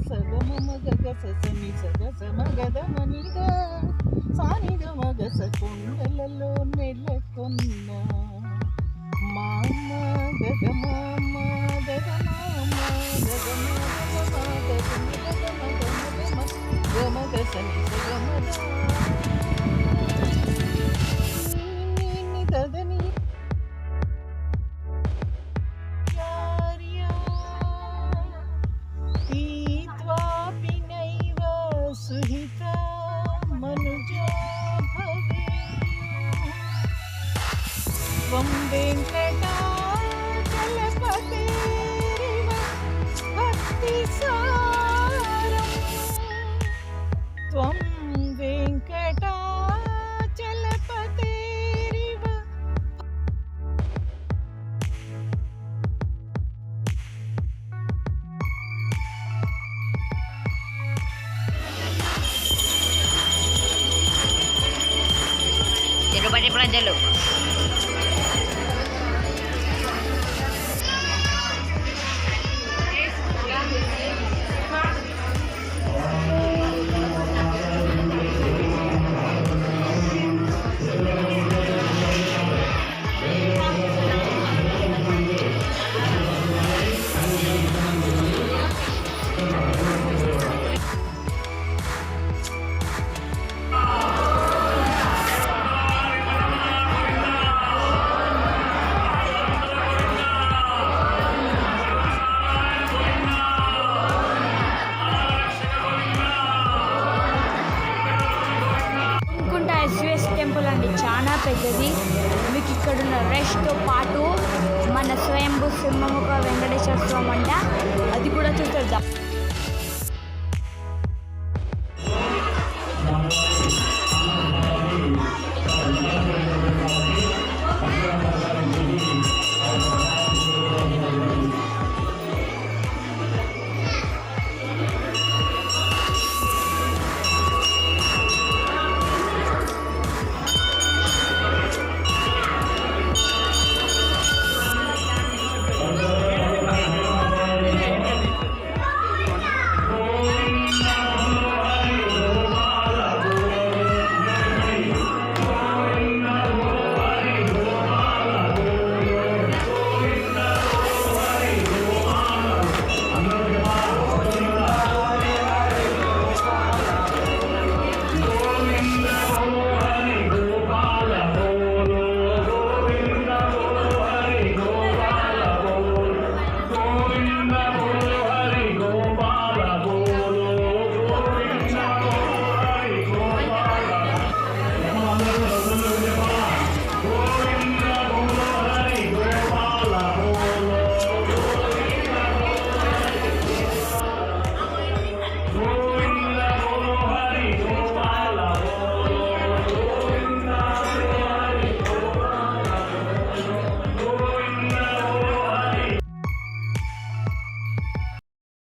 సగమ మగ గస సని సగ సమగద మనిద సానిద మగ సకుండలలో నెలకొన్న మామ గగ మామ గగ మామ గగ మామ గమ గ సని సగమ గదని पीत्वापि नैव सुहिता मनुजो भवेयुः त्वं वेङ्कटाचलपतेरिव भक्तिसारम् त्वं वेङ्कटाचलपतेरिव తిరుపతి ప్రజలు టెంపుల్ అండి, చాలా పెద్దది. మీకు ఇక్కడున్న రెస్ట్తో పాటు మన స్వయంభూ సింహముఖ వెంకటేశ్వర స్వామి అంట, అది కూడా చూసేద్దాం.